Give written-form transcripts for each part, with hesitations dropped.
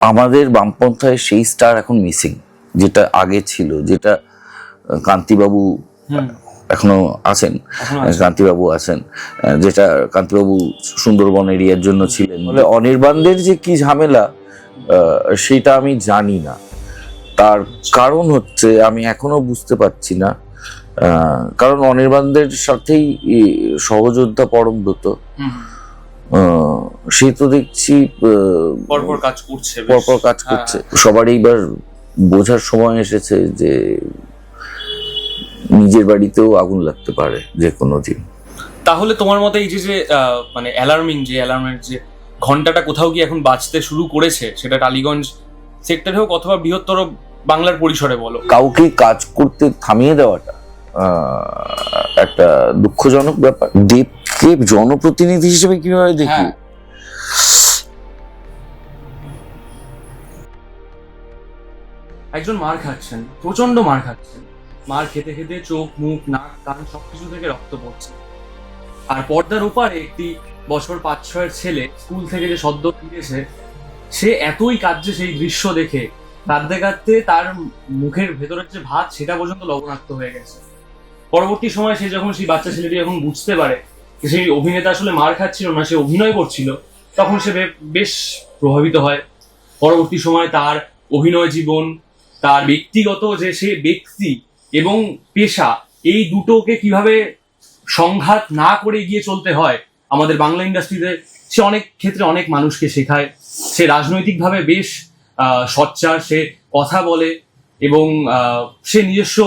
আমাদের বামপন্থায় সেই স্টার এখন মিসিং, যেটা আগে ছিল, যেটা কান্তিবাবু এখনো আছেন, কান্তিবাবু আছেন, যেটা কান্তিবাবু সুন্দরবন এরিয়ার জন্য ছিলেন। বলে অনির্বাণদের যে কি ঝামেলা সেটা আমি জানি না। তার কারণ হচ্ছে আমি এখনো বুঝতে পারছি না, কারণ অনির্বাণদের সাথেই সহযোদ্ধা পরমব্রত, সে তো দেখছি পরপর কাজ করছে। সবারই এবার বোঝার সময় এসেছে যে নিজের বাড়িতেও আগুন লাগতে পারে যে কোনো দিন। তাহলে তোমার মতে এই যে মানে অ্যালার্মের যে ঘন্টাটা কোথাও গিয়ে এখন বাজতে শুরু করেছে, সেটা টালিগঞ্জ সেক্টরে হোক অথবা বৃহত্তর বাংলার পরিসরে বলো, কাউকে কাজ করতে থামিয়ে দেওয়াটা একটা দুঃখজনক ব্যাপার। দেবকে জনপ্রতিনিধি হিসেবে কিভাবে দেখি, একজন মার খাচ্ছেন, প্রচন্ড মার খাচ্ছেন, মার খেতে খেতে চোখ মুখ নাক কান সবকিছু থেকে রক্ত পড়ছে, আর পর্দার ওপারে একটি বছর 5-6 ছেলে স্কুল থেকে যে সদ্য ফিরেছে, সে এতই কাঁদছে সেই দৃশ্য দেখে, কাঁদতে কাঁদতে তার মুখের ভেতরের যে ভাত সেটা পর্যন্ত লবণাক্ত হয়ে গেছে। পরবর্তী সময় সে যখন সেই বাচ্চা ছেলেটি যখন বুঝতে পারে যে সেই অভিনেতা আসলে মার খাচ্ছিল না, সে অভিনয় করছিল, তখন সে বেশ প্রভাবিত হয়। পরবর্তী সময় তার অভিনয় জীবন, তার ব্যক্তিগত যে সে ব্যক্তি এবং পেশা, এই দুটোকে কিভাবে সংঘাত না করে এগিয়ে চলতে হয় আমাদের বাংলা ইন্ডাস্ট্রিতে, সে অনেক ক্ষেত্রে অনেক মানুষকে শেখায়। সে রাজনৈতিকভাবে বেশ সোচ্চার, সে কথা বলে এবং সে নিজস্ব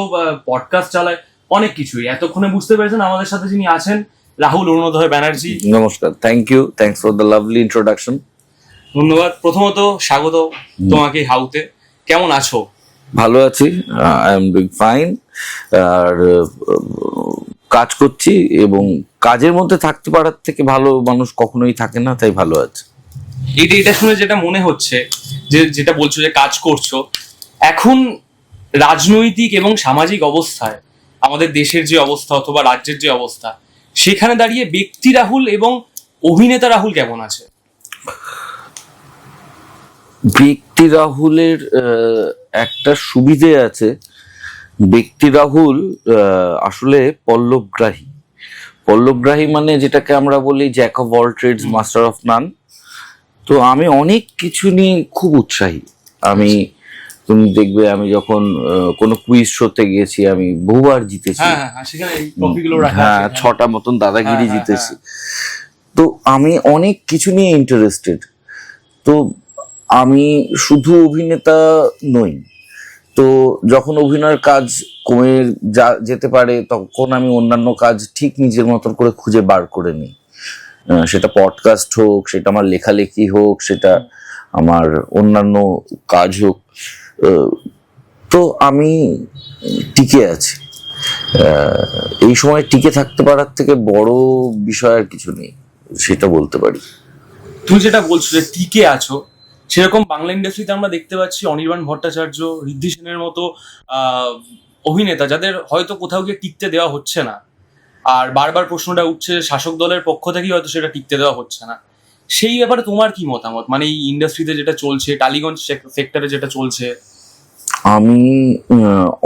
পডকাস্ট চালায়, অনেক কিছুই। এতক্ষণে বুঝতে পেরেছেন আমাদের সাথে যিনি আছেন, রাহুল অরুণোদয় ব্যানার্জি। নমস্কার, thank you, thanks for the lovely introduction. ধন্যবাদ। প্রথমত স্বাগত তোমাকে হাউতে। কেমন আছো? ভালো আছি, আই এম ডুইং ফাইন। আর কাজ করছি, এবং কাজের মধ্যে থাকতে পারার থেকে ভালো মানুষ কখনোই থাকে না, তাই ভালো আছে। এটা শুনে যেটা মনে হচ্ছে, যেটা বলছো যে কাজ করছো, এখন রাজনৈতিক এবং সামাজিক অবস্থায় আমাদের দেশের যে অবস্থা অথবা রাজ্যের যে অবস্থা, সেখানে দাঁড়িয়ে ব্যক্তি রাহুল এবং অভিনেতা রাহুল কেমন আছে? ব্যক্তি রাহুলের একটা সুবিধে আছে, ব্যক্তি রাহুল আসলে পল্লবগ্রাহী মানে যেটাকে আমরা বলি jack of all trades master of none. তো আমি অনেক কিছু নিয়ে খুব উৎসাহী। তুমি দেখবে আমি যখন কোনো কুইজ শোতে গেছি, আমি বহুবার জিতেছি। হ্যাঁ, 6টা মতন দাদাগিরি জিতেছি। তো আমি অনেক কিছু নিয়ে ইন্টারেস্টেড। তো আমি শুধু অভিনেতা নই, তো যখন অভিনয়ের কাজ কমে যেতে পারে, তখন আমি অন্যান্য কাজ ঠিক নিজের মতন করে খুঁজে বার করে নিই। সেটা পডকাস্ট হোক, সেটা আমার লেখালেখি হোক, সেটা আমার অন্যান্য কাজ হোক। তো আমি টিকে আছি। এই সময় টিকে থাকতে পারার থেকে বড় বিষয় আর কিছু নেই, সেটা বলতে পারি। তুমি যেটা বলছো যে টিকে আছো, সেরকম বাংলা ইন্ডাস্ট্রিতে আমরা দেখতে পাচ্ছি অনির্বাণ ভট্টাচার্য, ঋদ্ধি সেনের মতো অভিনেতা, যাদের হয়তো কোথাও গিয়ে টিকতে দেওয়া হচ্ছে না। আর বারবার প্রশ্নটা উঠছে শাসক দলের পক্ষ থেকেই হয়তো সেটা টিকতে দেওয়া হচ্ছে না। সেই ব্যাপারে তোমার কি মতামত? মানে এই ইন্ডাস্ট্রিতে যেটা চলছে, টালিগঞ্জ সেক্টরে যেটা চলছে। আমি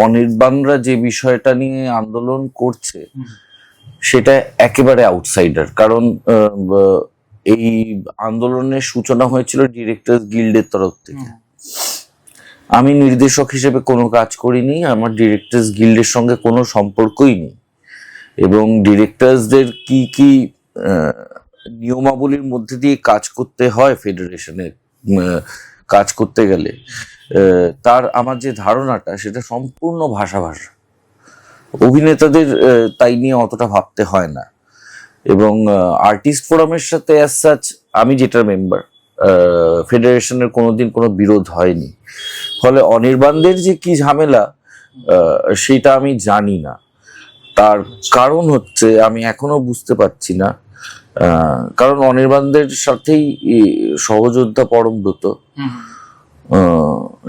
অনির্বাণরা যে বিষয়টা নিয়ে আন্দোলন করছে, সেটা একেবারে আউটসাইডার। কারণ এই আন্দোলনের সূচনা হয়েছিল ডিরেক্টরস গিল্ডের তরফ থেকে। আমি নির্দেশক হিসেবে কোনো কাজ করিনি, আমার ডিরেক্টরস গিল্ডের সঙ্গে কোনো সম্পর্কই নেই। এবং ডিরেক্টরসদের কি কি নিয়মাবলীর মধ্যে দিয়ে কাজ করতে হয় ফেডারেশনে কাজ করতে গেলে, তার আমার যে ধারণাটা, সেটা সম্পূর্ণ ভাষা। অভিনেতাদের তাই নিয়ে অতটা ভাবতে হয় না। এবং আর্টিস্ট ফোরামের সাথে অ্যাজ সাচ আমি যেটা মেম্বার, ফেডারেশনের কোনোদিন কোনো বিরোধ হয়নি। ফলে অনির্বাণদের যে কি ঝামেলা সেটা আমি জানি না। তার কারণ হচ্ছে আমি এখনো বুঝতে পারছি না, কারণ অনির্বাণদের সাথেই সহযোদ্ধা পরমব্রত,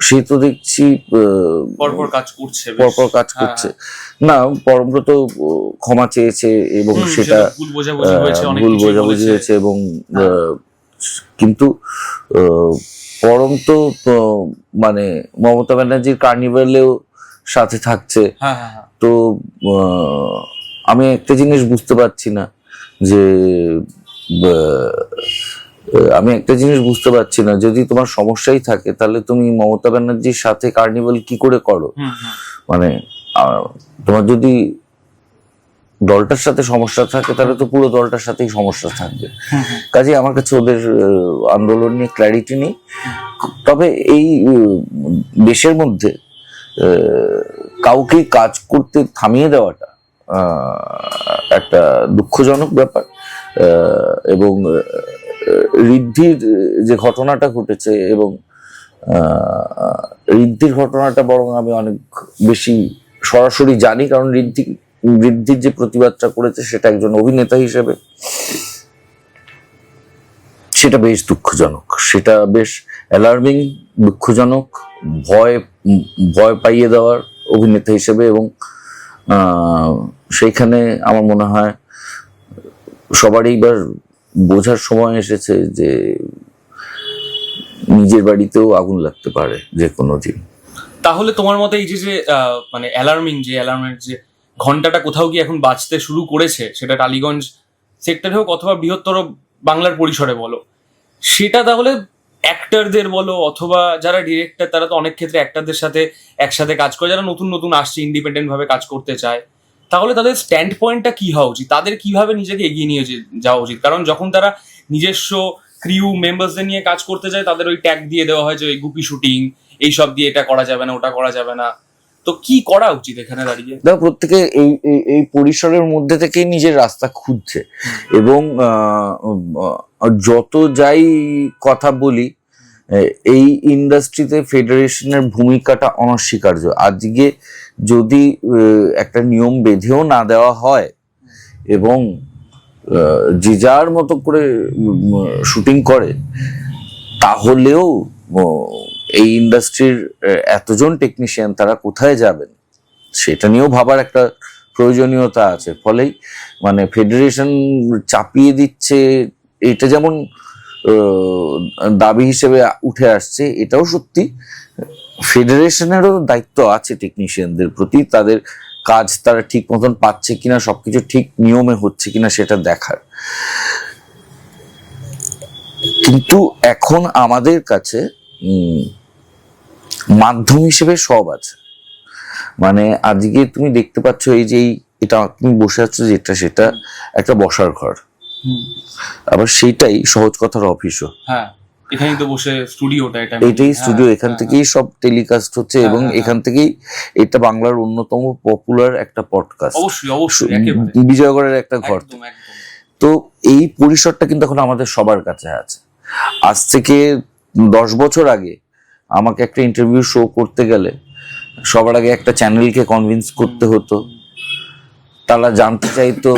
সে তো দেখছি পরপর কাজ করছে। না, পরমব্রত ক্ষমা চেয়েছে এবং সেটা ভুল বোঝাবুঝি হয়েছে, এবং কিন্তু পরম তো মানে মমতা ব্যানার্জির কার্নিভালেও সাথে থাকছে। হ্যাঁ হ্যাঁ হ্যাঁ। তো আমি একটা জিনিস বুঝতে পারছি না যে যদি তোমার সমস্যাই থাকে তাহলে তুমি মমতা ব্যানার্জির সাথে কার্নিভাল কি করে করো? মানে তোমার যদি দলটার সাথে সমস্যা থাকে তাহলে তো পুরো দলটার সাথেই সমস্যা থাকবে। কাজে আমার কাছে ওদের আন্দোলন নিয়ে ক্ল্যারিটি নেই। তবে এই দেশের মধ্যে কাউকে কাজ করতে থামিয়ে দেওয়াটা একটা দুঃখজনক ব্যাপার। এবং ঋদ্ধির যে ঘটনাটা ঘটেছে, এবং ঋদ্ধির ঘটনাটা বরং আমি অনেক বেশি সরাসরি জানি, কারণ ঋদ্ধির যে প্রতিবাদটা করেছে সেটা একজন অভিনেতা হিসেবে সেটা বেশ দুঃখজনক, সেটা বেশ অ্যালার্মিং, দুঃখজনক, ভয় পাইয়ে দেওয়ার অভিনেতা হিসেবে। এবং সেইখানে আমার মনে হয় সবারই এবার বোঝার সময় এসেছে যে নিজের বাড়িতেও আগুন লাগতে পারে যে কোনো দিন। তাহলে তোমার মতে এই যে মানে অ্যালার্মের যে ঘন্টাটা কোথাও গিয়ে এখন বাজতে শুরু করেছে, সেটা টালিগঞ্জ সেক্টরে হোক অথবা বৃহত্তর বাংলার পরিসরে বলো, সেটা তাহলে অ্যাক্টরদের বলো অথবা যারা ডিরেক্টর, তারা তো অনেক ক্ষেত্রে অ্যাক্টরদের সাথে একসাথে কাজ করে, যারা নতুন নতুন আসছে ইন্ডিপেন্ডেন্ট ভাবে কাজ করতে চায়, তাহলে তাদের স্ট্যান্ড পয়েন্টটা কি হওয়া উচিত? তাদের কিভাবে নিজেকে এগিয়ে নিয়ে যাওয়া উচিত? কারণ যখন তারা নিজস্ব ক্রিউ মেম্বার্সদের নিয়ে কাজ করতে যায়, তাদের ওই ট্যাগ দিয়ে দেওয়া হয় যে ওই গুপি শুটিং এইসব দিয়ে এটা করা যাবে না, ওটা করা যাবে না। তো কি করা উচিত এখানে দাঁড়িয়ে? দেখো, প্রত্যেকে এই পরিসরের মধ্যে থেকেই নিজের রাস্তা খুঁজছে। এবং যত যাই কথা বলি, এই ইন্ডাস্ট্রিতে ফেডারেশনের ভূমিকাটা অনস্বীকার্য। আজকে যদি একটা নিয়ম বেঁধেও না দেওয়া হয় এবং যে যার মতো করে শুটিং করে, তাহলেও এই ইন্ডাস্ট্রির এতজন টেকনিশিয়ান তারা কোথায় যাবেন সেটা নিয়েও ভাবার একটা প্রয়োজনীয়তা আছে। ফলেই মানে ফেডারেশন চাপিয়ে দিচ্ছে, এটা যেমন দাবি হিসেবে উঠে আসছে, এটাও সত্যি। ফেডারেশনেরও দায়িত্ব আছে টেকনিশিয়ানদের প্রতি, তাদের কাজ তারা ঠিক মতন পাচ্ছে কিনা, সবকিছু ঠিক নিয়মে হচ্ছে কিনা সেটা দেখার। কিন্তু এখন আমাদের কাছে মাধ্যম হিসেবে সব আছে। মানে আজকে তুমি দেখতে পাচ্ছ এই যে এটা তুমি বসে আছো যেটা, সেটা একটা বসার ঘর, আবার সেইটাই সহজ কথার অফিসও। হ্যাঁ, এখানেই তো বসে স্টুডিওটা, এটাই স্টুডিও, এখান থেকেই সব টেলিকাস্ট হচ্ছে। এবং এখান থেকেই এটা বাংলার অন্যতম পপুলার একটা পডকাস্ট, অবশ্যই বিজয়গড়ের একটা ঘর। তো এই পরিসরটা কিন্তু এখন আমাদের সবার কাছে আছে। আজ থেকে 10 বছর আগে আমাকে একটা ইন্টারভিউ শো করতে গেলে সবার আগে একটা চ্যানেলকে কনভিন্স করতে হতো, তারা জানতে চাইতো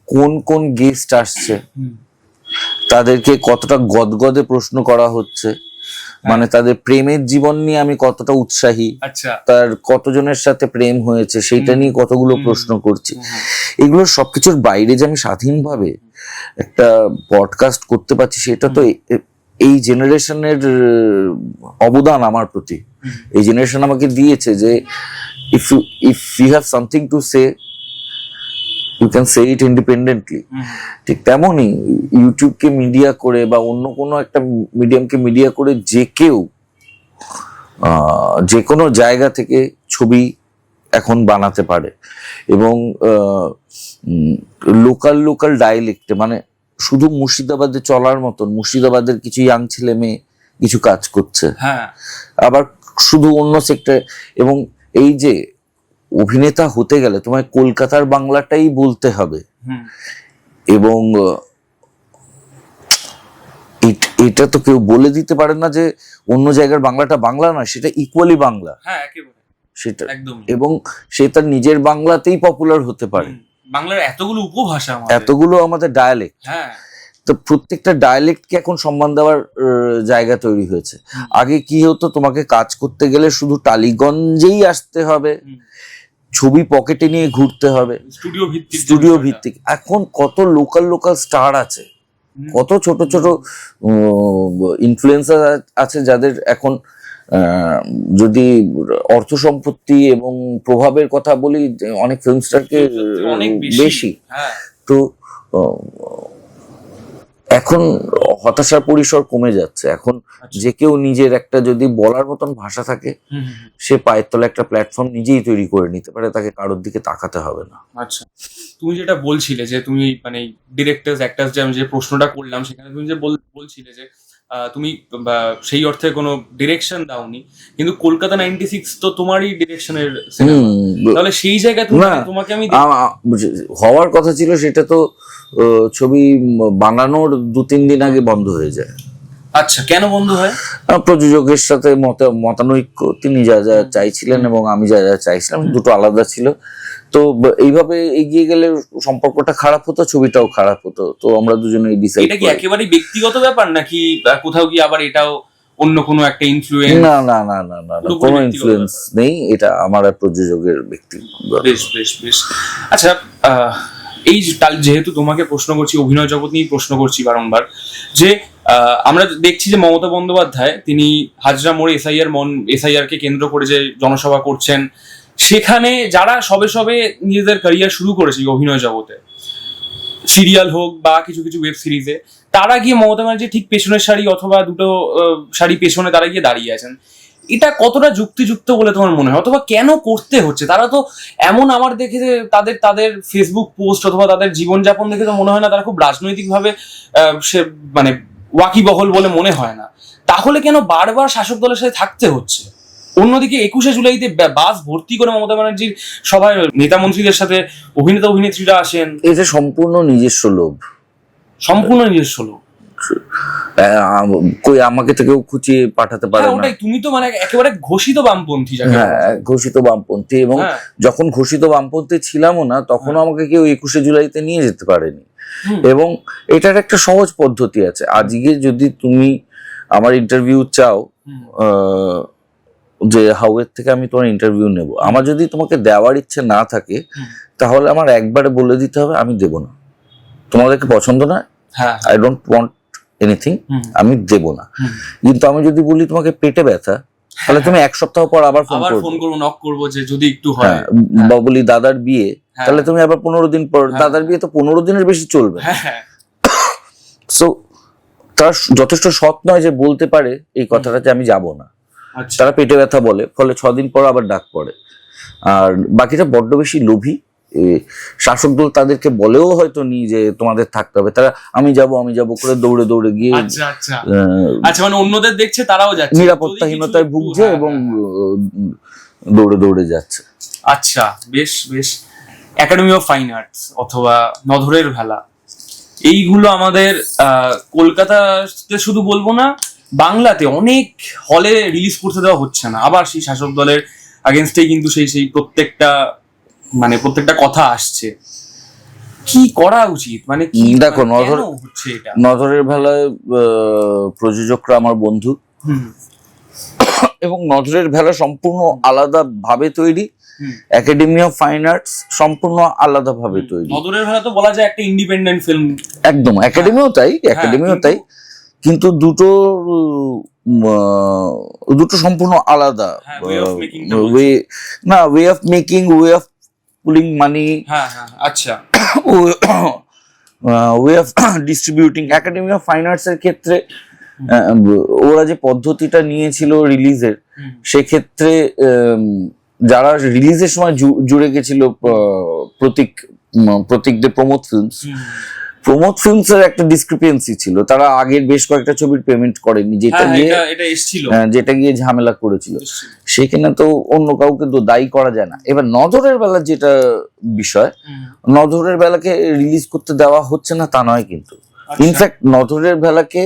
কোন কোন গেস্ট আসছে, তাদেরকে কতটা গদগদে প্রশ্ন করা হচ্ছে, মানে তাদের প্রেমের জীবন নিয়ে আমি কতটা উৎসাহী, তার কতজনের সাথে প্রেম হয়েছে সেইটা নিয়ে কতগুলো প্রশ্ন করছি। এগুলো সবকিছুর বাইরে যে আমি স্বাধীনভাবে একটা পডকাস্ট করতে পারছি, সেটা তো এই জেনারেশনের অবদান আমার প্রতি। এই জেনারেশন আমাকে দিয়েছে যে if you have something to say, you can say it independently. ঠিক তেমনই ইউটিউবকে মিডিয়া করে বা অন্য কোনো একটা মিডিয়ামকে মিডিয়া করে যে কেউ যে কোনো জায়গা থেকে ছবি এখন বানাতে পারে। এবং লোকাল ডায়ালেক্টে, মানে শুধু মুর্শিদাবাদে চলার মতন মুর্শিদাবাদের কিছু ইয়াং ছেলে মেয়ে কিছু কাজ করছে, আবার শুধু অন্য সেক্টরে। এবং এই যে অভিনেতা হতে গেলে তোমায় কলকাতার বাংলাটাই বলতে হবে, এবং এটা তো কেউ বলে দিতে পারে না যে অন্য জায়গার বাংলাটা বাংলা নয়, সেটা ইকুয়ালি বাংলা, সেটা। এবং সে তার নিজের বাংলাতেই পপুলার হতে পারে। বাংলার এতগুলো উপভাষা, এতগুলো আমাদের ডায়ালেক্ট, তো প্রত্যেকটা ডায়ালেক্টকে এখন সম্মান দেওয়ার জায়গা তৈরি হয়েছে। আগে কি হতো, তোমাকে কাজ করতে গেলে শুধু টালিগঞ্জেই আসতে হবে, ছবি পকেটে নিয়ে ঘুরতে হবে, স্টুডিও ভিত্তিক। এখন কত লোকাল স্টার আছে কত ছোট ছোট ইনফ্লুয়েন্সার আছে যাদের এখন যদি অর্থ সম্পত্তি এবং প্রভাবের কথা বলি, অনেক ফিল্ম স্টারকে অনেক বেশি। হ্যাঁ, তো এখন হতাশার পরিসর কমে যাচ্ছে। এখন যে কেউ নিজের একটা যদি বলার মতন ভাষা থাকে, সে পায়ের তলে একটা প্ল্যাটফর্ম নিজেই তৈরি করে নিতে পারে, তাকে কারোর দিকে তাকাতে হবে না। আচ্ছা, তুমি যেটা বলছিলে যে তুমি মানে ডিরেক্টরস অ্যাক্টরস যে আমি যে প্রশ্নটা করলাম সেখানে তুমি যে বলছিলে যে তুমি সেই অর্থে কোনো ডিরেকশন দাওনি, কিন্তু কলকাতা 96 তো তোমারই ডিরেকশনের সিনেমা, তাহলে সেই জায়গায় তোমাকে আমি হওয়ার কথা ছিল, সেটা তো ছবি বানানোর 2-3 দিন আগে বন্ধ হয়ে যায়। আচ্ছা, কেন বন্ধ হয়? প্রযোজকের সাথে মতানৈক্য, তিনি যা যা চাইছিলেন এবং আমি যা যা চাইছিলাম দুটো আলাদা ছিল। তো এইভাবে এগিয়ে গেলে সম্পর্কটা খারাপ হতো, ছবিটাও খারাপ হতো। তো আমরা দুজনেই ডিসাইড। এটা কি একেবারে ব্যক্তিগত ব্যাপার নাকি কোথাও কি আবার এটাও অন্য কোনো একটা ইনফ্লুয়েন্স? না না না না না না, কোনো ইনফ্লুয়েন্স নেই, এটা আমার আর প্রযোজকের ব্যক্তিগত। বেশ বেশ বেশ। আচ্ছা, এই যেহেতু তোমাকে প্রশ্ন করছি, অভিনয় জগৎ নিয়ে প্রশ্ন করছি বারংবার, যে আমরা দেখছি যে মমতা বন্দ্যোপাধ্যায় তিনি হাজরা মোড়ে এসআইআর কে কেন্দ্র করে যে জনসভা করছেন, সেখানে যারা সবে সবে নিজেদের ক্যারিয়ার শুরু করেছে অভিনয় জগতে, সিরিয়াল হোক বা কিছু কিছু ওয়েব সিরিজে, তারা গিয়ে মমতা ব্যানার্জি ঠিক পেছনের সারি অথবা দুটো সারি পেছনে তারা গিয়ে দাঁড়িয়ে আছেন। এটা কতটা যুক্তিযুক্ত বলে তোমার মনে হয়, অথবা কেন করতে হচ্ছে? তারা তো এমন, আমার দেখে যে তাদের ফেসবুক পোস্ট অথবা তাদের জীবনযাপন দেখে তো মনে হয় না তারা খুব রাজনৈতিকভাবে সে মানে ওয়াকিবহল বলে মনে হয় না। তাহলে কেন বারবার শাসক দলের সাথে থাকতে হচ্ছে? অন্যদিকে 21শে জুলাইতে বাস ভর্তি করে মমতা ব্যানার্জির সভায় নেতা মন্ত্রীদের সাথে অভিনেতা অভিনেত্রীরা আসেন। এটা সম্পূর্ণ নিজস্ব লোভ, সম্পূর্ণ নিজস্ব লোভ। কই আমাকে তো কেউ খুঁচিয়ে পাঠাতে পারে না। ওটাই, তুমি তো মানে একেবারে ঘোষিত বামপন্থী। হ্যাঁ, ঘোষিত বামপন্থী, এবং যখন ঘোষিত বামপন্থী ছিলামও না তখনও আমাকে কেউ 21শে জুলাইতে নিয়ে যেতে পারেনি। এবং এটার একটা সহজ পদ্ধতি আছে। আজকে যদি তুমি আমার ইন্টারভিউ চাও, যে হাউয়ের থেকে আমি তোমার ইন্টারভিউ নেব, আমার যদি তোমাকে দেওয়ার ইচ্ছে না থাকে, তাহলে আমার একবারে বলে দিতে হবে আমি দেব না, তোমাদেরকে পছন্দ না, আই ডোন্ট ওয়ান্ট এনিথিং, আমি দেব না। কিন্তু আমি যদি বলি তোমাকে পেটে ব্যথা, তাহলে তুমি 1 সপ্তাহ পর আবার ফোন করবো, নক করবো যে যদি একটু হয়, বা বলি দাদার বিয়ে, তাহলে তুমি আবার 15 দিন পর, দাদার বিয়ে তো 15 দিনের বেশি চলবে। সো তারা যথেষ্ট সৎ নয় যে বলতে পারে এই কথাটা যে আমি যাব না। তারা পেটে ব্যথা বলে, ফলে 6 দিন পর আবার ডাক পড়ে। আর বাকিটা বড্ড বেশি লোভী। শাসক দল তাদেরকে বলেও হয়তো নি যে তোমাদের থাকতে হবে, তারা আমি যাব করে দৌড়ে দৌড়ে গিয়ে মানে অন্যদের দেখছে, তারাও যাচ্ছে, নিরাপত্তাহীনতায় ভুগছে এবং দৌড়ে দৌড়ে যাচ্ছে। আচ্ছা, বেশ বেশ। একাডেমি অফ ফাইন আর্টস অথবা নধরের ভেলা, এইগুলো আমাদের কলকাতাতে শুধু বলবো না, বাংলাতে অনেক হলে রিলিজ করতে দেওয়া হচ্ছে না। আবার সেই শাসক দলের আগেনস্টেই কিন্তু সেই প্রত্যেকটা কথা আসছে। কি করা উচিত? মানে দেখো, নজরের ভেলায় প্রযোজকরা আমার বন্ধু, এবং নজরের ভেলা সম্পূর্ণ আলাদা ভাবে তৈরি, একাডেমি অফ ফাইন আর্টস সম্পূর্ণ আলাদা ভাবে তৈরি। নজরের ভেলা তো বলা যায় একটা ইন্ডিপেন্ডেন্ট ফিল্ম, একদম। একাডেমিও তাই, কিন্তু দুটো সম্পূর্ণ আলাদা way of making, way of pooling money, আচ্ছা, way of distributing. Academy of fine arts এর ক্ষেত্রে ওরা যে পদ্ধতিটা নিয়েছিল রিলিজের, সেক্ষেত্রে যারা রিলিজের সময় জুড়ে গেছিল প্রতীকদের প্রমোদ ফিল্মস এর একটা ডিসক্রিপেন্সি ছিল। তারা আগের বেশ কয়েকটা ছবির পেমেন্ট করেনি, যেটা গিয়ে ঝামেলা করেছিল। সেখানে তো অন্য কাউকে তো দায়ী করা যায় না। এবার নজরের বেলা যেটা বিষয়, নজরের বেলাকে রিলিজ করতে দেওয়া হচ্ছে না তা নয়, কিন্তু ইনফ্যাক্ট নজরের বেলাকে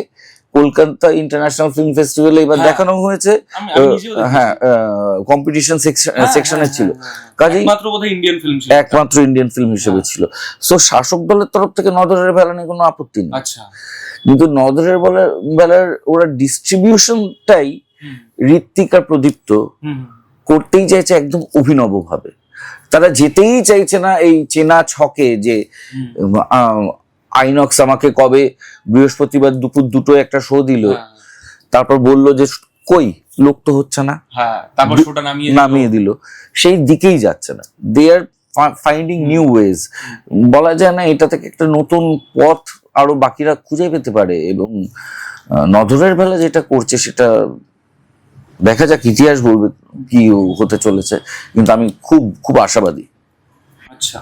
কলকাতা ইন্টারন্যাশনাল ফিল্ম ফেস্টিভ্যালে এবার দেখানো হয়েছে। হ্যাঁ, কম্পিটিশন সেকশনে ছিল, কাজেই একমাত্র ইন্ডিয়ান ফিল্ম হিসেবে ছিল। সো শাসক দলের তরফ থেকে নজরের বেলা নিয়ে কোনো আপত্তি নেই। কিন্তু নজরের বেলার ওরা ডিস্ট্রিবিউশনটাই ঋত্বিক আর প্রদীপ্ত করতেই চাইছে একদম অভিনব ভাবে। তারা যেতেই চাইছে না এই চেনা ছকে যে আইনক্স আমাকে কবে বৃহস্পতিবার দুপুর 2টোয় একটা শো দিল, তারপর বললো যে কই লোক তো হচ্ছে না, হ্যাঁ, তারপর শোটা নামিয়ে দিল। সেই দিকেই যাচ্ছে না, দে আর ফাইন্ডিং নিউ ওয়েজ। বলা যায় না এটা থেকে একটা নতুন পথ আরো বাকিরা খুঁজে পেতে পারে। এবং নজরের বেলা যেটা করছে সেটা দেখা যাক, ইতিহাস বলবে কি হতে চলেছে, কিন্তু আমি খুব খুব আশাবাদী। আচ্ছা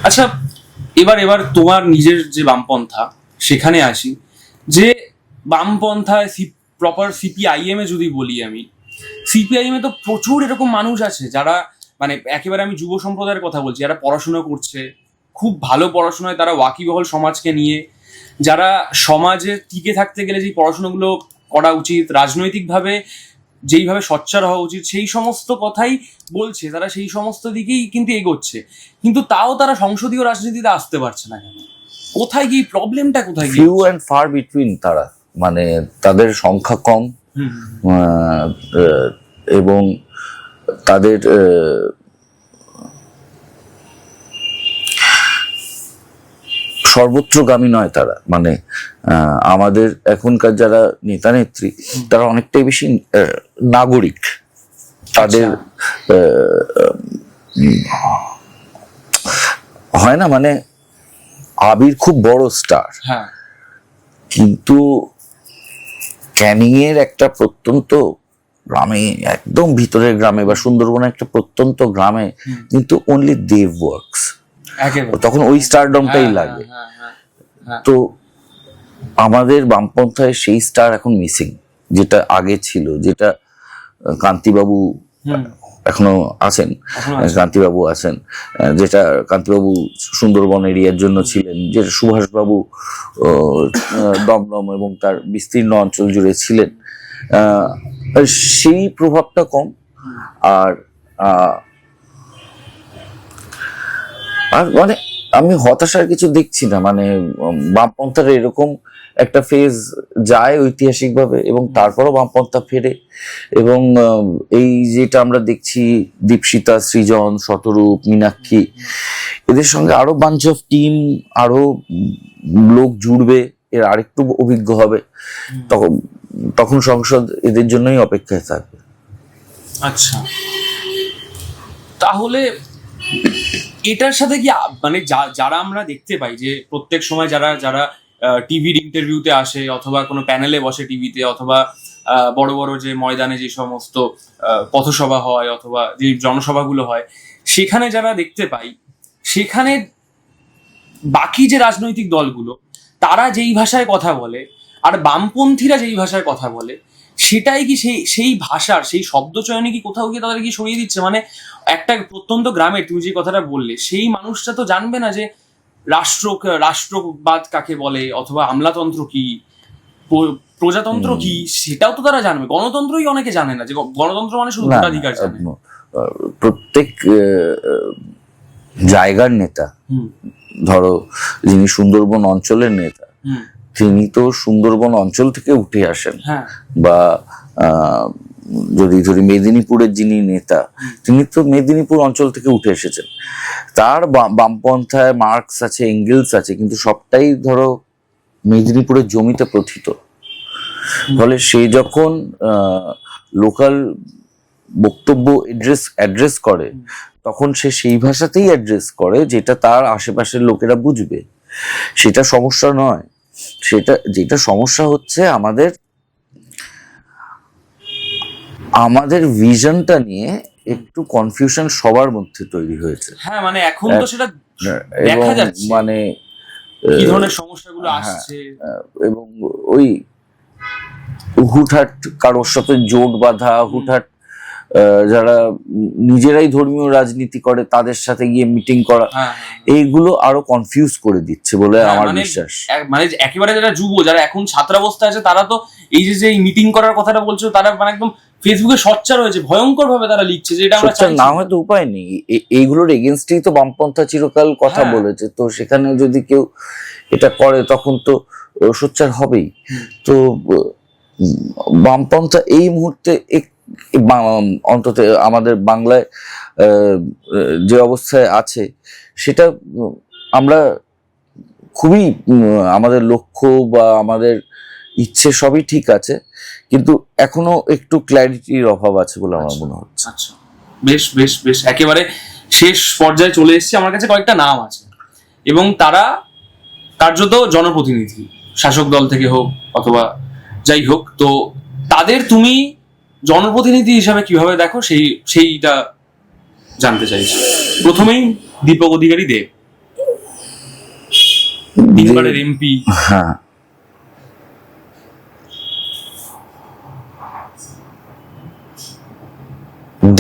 আচ্ছা, এবার তোমার নিজের যে বামপন্থা সেখানে আসি। যে বামপন্থায় প্রপার সিপিআইএম এ যদি বলি, আমি সিপিআইএম এ তো প্রচুর এরকম মানুষ আছে যারা মানে একেবারে, আমি যুব সম্প্রদায়ের কথা বলছি, যারা পড়াশোনা করছে, খুব ভালো পড়াশোনায় তারা ওয়াকিবহল সমাজকে নিয়ে, যারা সমাজে টিকে থাকতে গেলে যে পড়াশোনাগুলো করা উচিত, রাজনৈতিকভাবে যেইভাবে সোচ্চার হওয়া উচিত, সেই সমস্ত কথাই বলছে, তারা সেই সমস্ত দিকেই কিন্তু এগোচ্ছে, কিন্তু তাও তারা সংসদীয় রাজনীতিতে আসতে পারছে না কেন? কোথায় গিয়ে প্রবলেমটা, কোথায় গিয়ে? ফিউ অ্যান্ড ফার বিটুইন তারা, মানে তাদের সংখ্যা কম, এবং তাদের সর্বত্রগামী নয় তারা। মানে আমাদের এখনকার যারা নেতা নেত্রী তারা অনেকটাই বেশি নাগরিক। তাদের হয় না, মানে আবির খুব বড় স্টার, কিন্তু ক্যানিং এর একটা প্রত্যন্ত গ্রামে, একদম ভিতরের গ্রামে বা সুন্দরবনের একটা প্রত্যন্ত গ্রামে কিন্তু অনলি দেব ওয়ার্কস, তখন ওই স্টারডমটাই লাগে। তো আমাদের বামপন্থায় সেই স্টার এখন মিসিং, যেটা আগে ছিল, যেটা কান্তিবাবু এখনো আছেন, কান্তিবাবু আছেন, যেটা কান্তিবাবু সুন্দরবন এরিয়ার জন্য ছিলেন, যে সুভাষবাবু দমদম এবং তার বিস্তীর্ণ অঞ্চল জুড়ে ছিলেন, সেই প্রভাবটা কম। আর মানে আমি হতাশার কিছু দেখছি না। মানে বামপন্থার এরকম একটা ফেজ যায় ঐতিহাসিকভাবে, এবং তারপরও বামপন্থা ফেরে। এবং এই যেটা আমরা দেখছি, দীপশিতা, সৃজন, শতরূপ, মীনাক্ষী, এদের সঙ্গে আরো বাঞ্চ অফ টিম, আরো লোক জুড়বে, এর আরেকটু অভিজ্ঞ হবে, তখন সংসদ এদের জন্যই অপেক্ষায় থাকবে। আচ্ছা, তাহলে এটার সাথে কি মানে যারা আমরা দেখতে পাই যে প্রত্যেক সময় যারা যারা টিভির ইন্টারভিউতে আসে, অথবা কোনো প্যানেলে বসে টিভিতে, অথবা বড় বড় যে ময়দানে যে সমস্ত পথসভা হয়, অথবা যে জনসভাগুলো হয়, সেখানে যারা দেখতে পাই, সেখানে বাকি যে রাজনৈতিক দলগুলো তারা যেই ভাষায় কথা বলে, আর বামপন্থীরা যেই ভাষায় কথা বলে, সেটাই কি সেই ভাষার সেই শব্দ চয়নে কি কোথাও গিয়ে তাদের কি সরিয়ে দিচ্ছে? মানে একটা প্রত্যন্ত গ্রামের তুমি যে কথাটা বললে, সেই মানুষটা তো জানবে না যে রাষ্ট্রবাদ কাকে বলে, অথবা আমলাতন্ত্র কি, প্রজাতন্ত্র কি, সেটাও তো তারা জানবে। গণতন্ত্রই অনেকে জানে না, যে গণতন্ত্র মানে শুধু ভোটাধিকার জানে। প্রত্যেক জায়গার নেতা, ধরো যিনি সুন্দরবন অঞ্চলের নেতা, তিনি তো সুন্দরবন অঞ্চল থেকে উঠে আসেন, বা যদি ধরি মেদিনীপুরের যিনি নেতা, তিনি তো মেদিনীপুর অঞ্চল থেকে উঠে এসেছেন। তার বামপন্থায় মার্কস আছে, এঙ্গেলস আছে, কিন্তু সবটাই ধরো মেদিনীপুরের জমিতে প্রথিত। ফলে সে যখন লোকাল বক্তব্য অ্যাড্রেস করে, তখন সে সেই ভাষাতেই অ্যাড্রেস করে যেটা তার আশেপাশের লোকেরা বুঝবে। সেটা সমস্যা নয়। যেটা সমস্যা হচ্ছে আমাদের ভিশনটা নিয়ে একটু কনফিউশন সবার মধ্যে তৈরি হয়েছে। হ্যাঁ, মানে এখন তো সেটা দেখা যাচ্ছে, মানে কি ধরনের সমস্যাগুলো আসছে, এবং ওই হুটহাট কারোর সাথে জোট বাঁধা, হুটহাট যারা নিজেরাই ধর্মীয় রাজনীতি করে তাদের সাথে গিয়ে মিটিং করা, এইগুলো আরো কনফিউজ করে দিচ্ছে বলে আমার বিশ্বাস। মানে একেবারে যারা যুব, যারা এখন ছাত্রাবস্থায় আছে, তারা তো এই যে মিটিং করার কথাটা বলছো, তারা মানে একদম ফেসবুকে সোচ্চার হয়েছে, ভয়ঙ্কর ভাবে তারা লিখছে যে এটা আমরা চাই না। হয়তো উপায় নেই, এইগুলোর এগেনস্টেই তো বামপন্থা চিরকাল কথা বলেছে। তো সেখানে যদি কেউ এটা করে, তখন তো সোচ্চার হবেই। তো বামপন্থা এই মুহূর্তে অন্তত আমাদের বাংলায় যে অবস্থায় আছে, সেটা আমরা খুবই আমাদের লক্ষ্য বা আমাদের ইচ্ছে সবই ঠিক আছে, কিন্তু এখনো একটু ক্ল্যারিটির অভাব আছে বলে আমার মনে হচ্ছে। আচ্ছা, বেশ বেশ বেশ, একেবারে শেষ পর্যায়ে চলে এসেছি। আমার কাছে কয়েকটা নাম আছে এবং তারা কার্যত জনপ্রতিনিধি, শাসক দল থেকে হোক অথবা যাই হোক। তো তাদের তুমি জনপ্রতিনিধি হিসাবে কিভাবে দেখো সেইটা জানতে চাইছি। প্রথমেই দীপক অধিকারী দেব, 3 বারের এমপি। হ্যাঁ,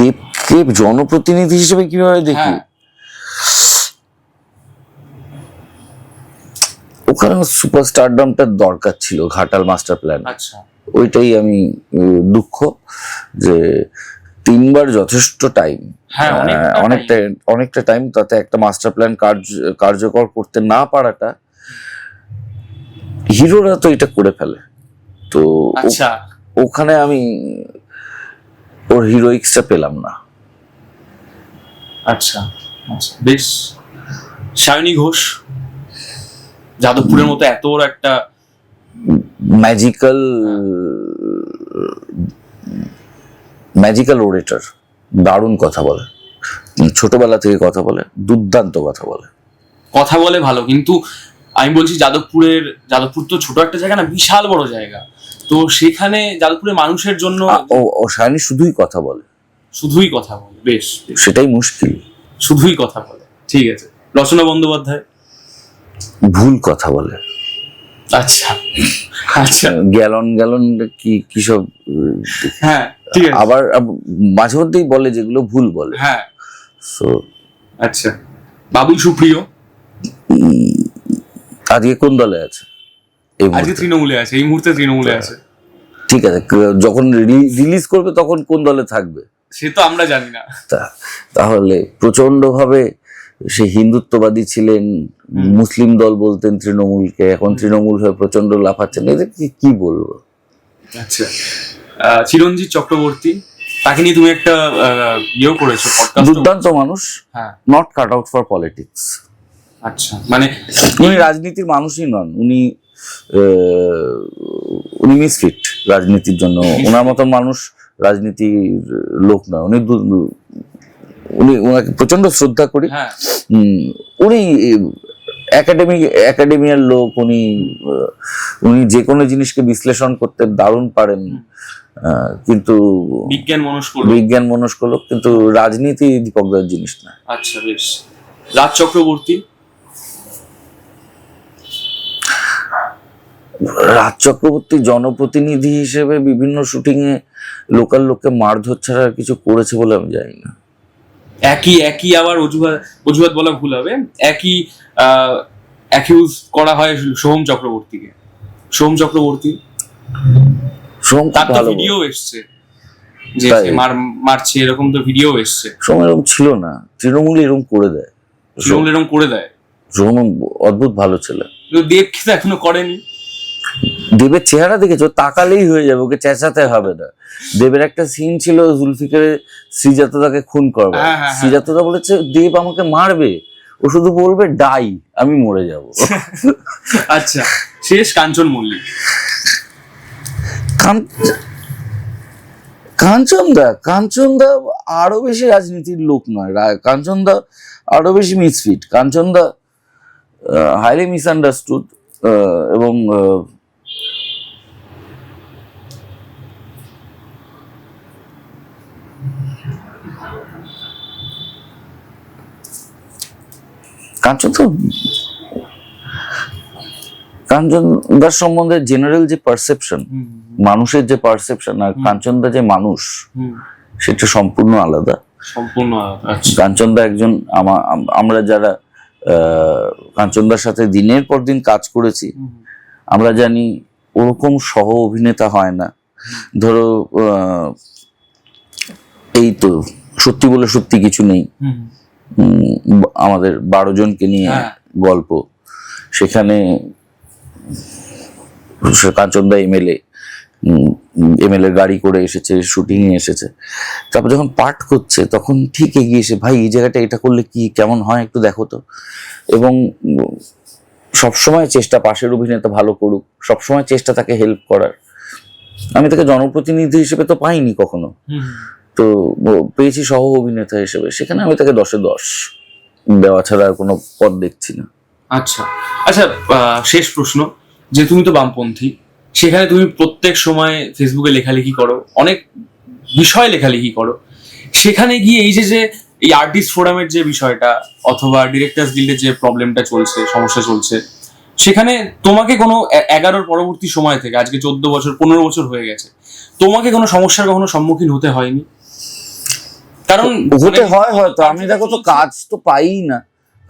দেবকে জনপ্রতিনিধি হিসেবে কিভাবে দেখি? হ্যাঁ, ওখানে সুপারস্টারডমটার দরকার ছিল, ঘাটাল মাস্টার প্ল্যান। আচ্ছা, ওইটাই আমি দুঃখ যে 3 বার যথেষ্ট টাইম, হ্যাঁ, অনেকটা টাইম, তাতে একটা মাস্টার প্ল্যান কার্যকর করতে না পারাটা, হিরোরা তো এটা করে ফেলে। তো আচ্ছা, ওখানে আমি ওর হিরোইক্সটা পেলাম না। আচ্ছা, আচ্ছা, বেশ। সায়নী ঘোষ, যাদবপুরের মতো এত বড় একটা ম্যাজিক্যাল ওরেটর, দারুণ কথা বলে, ছোটবেলা থেকে কথা বলে, দুর্দান্ত কথা বলে। কথা বলে ভালো, কিন্তু আমি বলছি যাদবপুর তো ছোট একটা জায়গা না, বিশাল বড় জায়গা। তো সেখানে যাদবপুরের মানুষের জন্য ও সায়নী শুধুই কথা বলে, শুধুই কথা বলে। বেশ, সেটাই মুশকিল, শুধুই কথা বলে। ঠিক আছে। রচনা বন্দ্যোপাধ্যায় ভুল কথা বলে। আচ্ছা, আচ্ছা, গ্যালন কি সব, হ্যাঁ, ঠিক আছে। আবার মাঝে মধ্যেই বলে যেগুলো ভুল বলে। হ্যাঁ, সো আচ্ছা। বাবুল সুপ্রিয় আজকে কোন দলে আছে? আজকে তৃণমূলে আছে, এই মুহূর্তে তৃণমূলে আছে। ঠিক আছে, যখন রিলিজ করবে তখন কোন দলে থাকবে সে তো আমরা জানি না। তাহলে প্রচন্ড ভাবে সে হিন্দুত্ববাদী ছিলেন, মুসলিম দল বলতেন তৃণমূলকে, এখন তৃণমূল হয়ে প্রচন্ড লাফাচ্ছেন, এদের কি বলবো। আচ্ছা, চিরঞ্জিত চক্রবর্তী, তাকে নিয়ে তুমি একটা ইয়েও করেছো, পডকাস্ট। দুর্দান্ত মানুষ, হ্যাঁ, not cut out for politics. আচ্ছা, মানে উনি রাজনীতির মানুষই নন, উনি মিসফিট রাজনীতির জন্য। ওনার মতো মানুষ রাজনীতির লোক নয়। ওনাকে প্রচন্ড শ্রদ্ধা করি। হ্যাঁ, উনি একাডেমিয়ার লোক, উনি যে কোনো জিনিসকে বিশ্লেষণ করতে দারুণ পারেন, কিন্তু বিজ্ঞান মনস্ক লোক, কিন্তু রাজনীতি দীপকদার জিনিস না। আচ্ছা, বেশ। রাজ চক্রবর্তী জনপ্রতিনিধি হিসেবে বিভিন্ন শুটিং এ লোকাল লোককে মারধর ছাড়া আর কিছু করেছে বলে আমি জানি না। একই আবার অজুহাত বলা ভুল হবে, একই অ্যাকিউজ করা হয় সোহম চক্রবর্তী তার তো ভিডিও এসছে যে মারছে, এরকম তো ভিডিও এসছে। সোহম এরকম ছিল না, তৃণমূল এরকম করে দেয়। সোহম অদ্ভুত ভালো ছেলে। দেবকে তো এখনো করেনি। দেবের চেহারা দেখেছো, তাকালেই হয়ে যাবে, ওকে চেঁচাতে হবে না। দেবের একটা সিন ছিল, জুলফিকারের শ্রীজাতদাকে খুন করবে, শ্রীজাতদা বলেছে দেব আমাকে মারবে, ও শুধু বলবে ডাই, আমি মরে যাব। আচ্ছা, শেষ কাঞ্চন মল্লিক। কাঞ্চনদা আরো বেশি রাজনীতির লোক নয়, কাঞ্চনদা আরো বেশি মিসফিট। কাঞ্চনদা হাইলি মিসআন্ডারস্টুড, এবং কাঞ্চনদার সম্বন্ধে জেনারেল যে পারসেপশন, মানুষের যে পারসেপশন, আর কাঞ্চনদা যে মানুষ, সেটা সম্পূর্ণ আলাদা। কাঞ্চনদা একজন, আমরা যারা কাঞ্চনদার সাথে দিনের পর দিন কাজ করেছি, আমরা জানি ওরকম সহ অভিনেতা হয় না। ধরো এই তো সত্যি বলে সত্যি কিছু নেই, আমাদের 12 জনকে নিয়ে গল্প, সেখানে কাঞ্চনদা এমএলএ গাড়ি করে এসেছে, শুটিং এ এসেছে, তারপর যখন পাঠ করছে তখন ঠিক এগিয়ে এসে, ভাই এই জায়গাটা এটা করলে কি কেমন হয় একটু দেখো তো। এবং সবসময় চেষ্টা পাশের অভিনেতা ভালো করুক, সবসময় চেষ্টা তাকে হেল্প করার। আমি তাকে জনপ্রতিনিধি হিসেবে তো পাইনি কখনো, তো পেয়েছি সহ অভিনেতা হিসেবে, সেখানে আমি তাকে 10-এ 10 দেওয়া ছাড়া আর কোনো পথ দেখছি না। আচ্ছা আচ্ছা, শেষ প্রশ্ন, যে তুমি তো বামপন্থী, সেখানে তুমি প্রত্যেক সময় ফেসবুকে লেখালেখি করো, অনেক বিষয় লেখালেখি করো, সেখানে গিয়ে এই যে এই আর্টিস্ট ফোরামের যে বিষয়টা অথবা ডিরেক্টরস গিল্ডের যে প্রবলেমটা চলছে, সমস্যা চলছে, সেখানে তোমাকে কোনো 11 পরবর্তী সময় থেকে আজকে 14 বছর 15 বছর হয়ে গেছে, তোমাকে কোনো সমস্যার কখনো সম্মুখীন হতে হয়নি? কারণ হতে হয় হয়তো, আমি দেখো তো কাজ তো পাই না,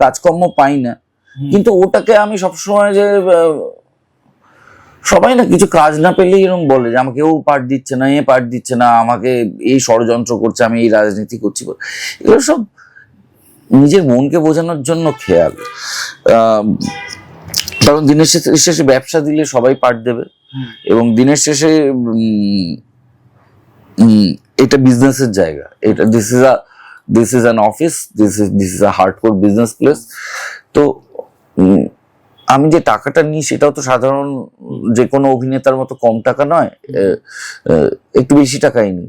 কাজকর্ম পাই না, কিন্তু ওটাকে আমি সবসময় যে সবাই না কিছু কাজ না পেলেই এরকম বলে যে আমাকে ও পার্ট দিচ্ছে না, এ পার্ট দিচ্ছে না, আমাকে এই ষড়যন্ত্র করছে, আমি এই রাজনীতি করছি, এগুলো সব নিজের মনকে বোঝানোর জন্য খেয়াল। কারণ দিনের শেষে ব্যবসা দিলে সবাই পার্ট দেবে, এবং দিনের শেষে এটা বিজনেসের জায়গা, এটা this is an office, this is a hardcore business place. তো আমি যে টাকাটা নিই সেটাও তো সাধারণ যে কোনো অভিনেতার মতো কম টাকা নয়, একটু বেশি টাকাই নিই,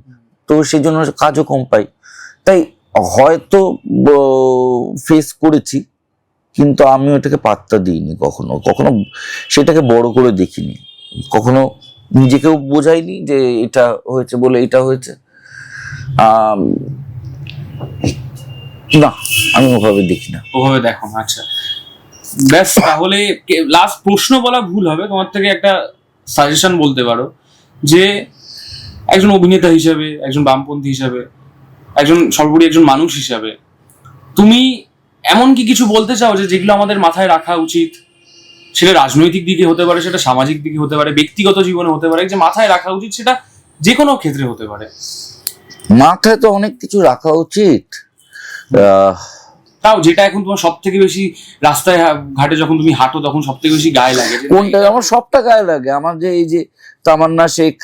তো সেই জন্য কাজও কম পাই। তাই হয়তো ফেস করেছি, কিন্তু আমি ওটাকে পাত্তা দিইনি, কখনো কখনো সেটাকে বড় করে দেখিনি, কখনো নিজেকেও বোঝাইনি যে এটা হয়েছে বলে এটা হয়েছে। না, আমি ওভাবে দেখি না। ওভাবে দেখো না, আচ্ছা ব্যাস। তাহলে লাস্ট প্রশ্ন বলা ভুল হবে, তোমার থেকে একটা সাজেশন বলতে পারো যে একজন অভিনেতা হিসাবে, একজন বামপন্থী হিসাবে, একজন সর্বোপরি একজন মানুষ হিসাবে তুমি এমন কি কিছু বলতে চাও যে যেগুলো আমাদের মাথায় রাখা উচিত? সেটা রাজনৈতিক দিকে হতে পারে, সেটা সামাজিক দিকে হতে পারে, ব্যক্তিগত জীবনে হতে পারে, যে মাথায় রাখা উচিত, সেটা যে কোনো ক্ষেত্রে হতে পারে। মাথায় তো অনেক কিছু রাখা উচিত, তাও যেটা এখন তোমার সব থেকে বেশি রাস্তায় ঘাটে যখন তুমি হাঁটো তখন সব থেকে বেশি গায়ে লাগে, কোনটা? আমার সবটা গায়ে লাগে। আমার যে এই যে তামান্না শেখ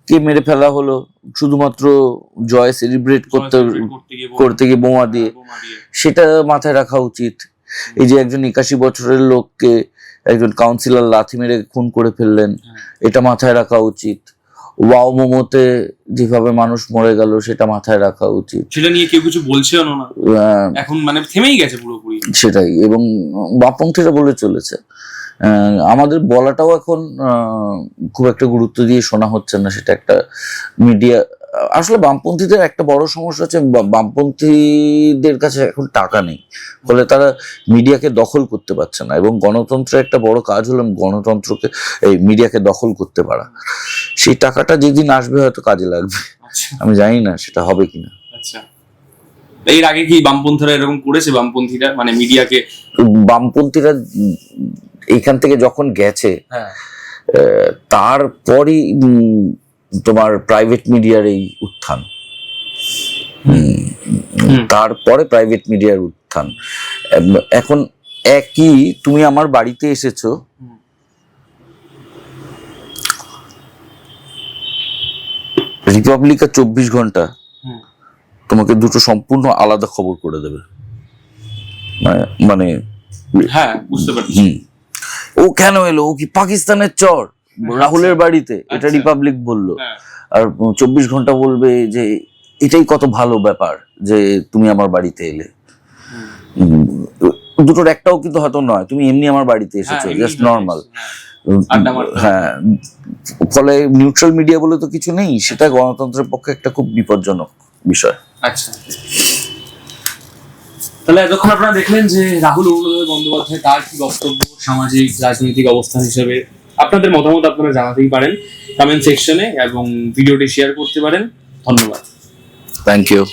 কে মেরে ফেলা হলো শুধুমাত্র জয় সেলিব্রেট করতে গিয়ে বোমা দিয়ে, সেটা মাথায় রাখা উচিত। এই যে একজন 81 বছরের লোককে একজন কাউন্সিলর লাথি মেরে খুন করে ফেললেন, এটা মাথায় রাখা উচিত। ওয়াও মোমোতে যেভাবে মানুষ মরে গেল, সেটা মাথায় রাখা উচিত। সেটা নিয়ে কেউ কিছু বলছেও না, এখন মানে থেমেই গেছে পুরোপুরি সেটাই, এবং বামপন্থীরা বলে চলেছে। আমাদের বলাটাও এখন খুব একটা গুরুত্ব দিয়ে শোনা হচ্ছে না, সেটা একটা মিডিয়া। আসলে বামপন্থীদের একটা বড় সমস্যা হচ্ছে বামপন্থীদের কাছে এখন টাকা নেই, ফলে তারা মিডিয়াকে দখল করতে পারছে না, এবং গণতন্ত্রের একটা বড় কাজ হলো গণতন্ত্রকে, এই মিডিয়াকে দখল করতে পারা। সেই টাকাটা যেদিন আসবে হয়তো কাজে লাগবে, আমি জানি না সেটা হবে কিনা। আচ্ছা, এর আগে কি বামপন্থীরা এরকম করেছে? বামপন্থীরা মানে মিডিয়াকে, বামপন্থীরা এখান থেকে যখন গেছে তারপরই তোমার প্রাইভেট মিডিয়ার এই উত্থান, তারপরে প্রাইভেট মিডিয়ার উত্থান। এখন একই, তুমি আমার বাড়িতে এসেছো, রিপাবলিকা 24 ঘন্টা তোমাকে দুটো সম্পূর্ণ আলাদা খবর করে দেবে, মানে হ্যাঁ বুঝতে পারছি। ও কেন এলো, ও কি পাকিস্তানের চর রাহুলের বাড়িতে, এটা রিপাবলিক বললো, আর 24 ঘন্টা বলবে যে এটাই কত ভালো ব্যাপার যে তুমি আমার বাড়িতে এলে। দুটোর একটাও কিন্তু হয়তো নয়, তুমি এমনি আমার বাড়িতে এসেছো, জাস্ট নর্মাল। হ্যাঁ, ফলে নিউট্রাল মিডিয়া বলে তো কিছু নেই, সেটা গণতন্ত্রের পক্ষে একটা খুব বিপজ্জনক বিষয়। আচ্ছা, তাহলে এতক্ষণ আপনারা দেখলেন যে রাহুল বন্দ্যোপাধ্যায় তার কি বক্তব্য সামাজিক রাজনৈতিক অবস্থান হিসেবে। আপনাদের মতামত আপনারা জানাতেই পারেন কমেন্ট সেকশনে, এবং ভিডিওটি শেয়ার করতে পারেন। ধন্যবাদ, থ্যাংক ইউ।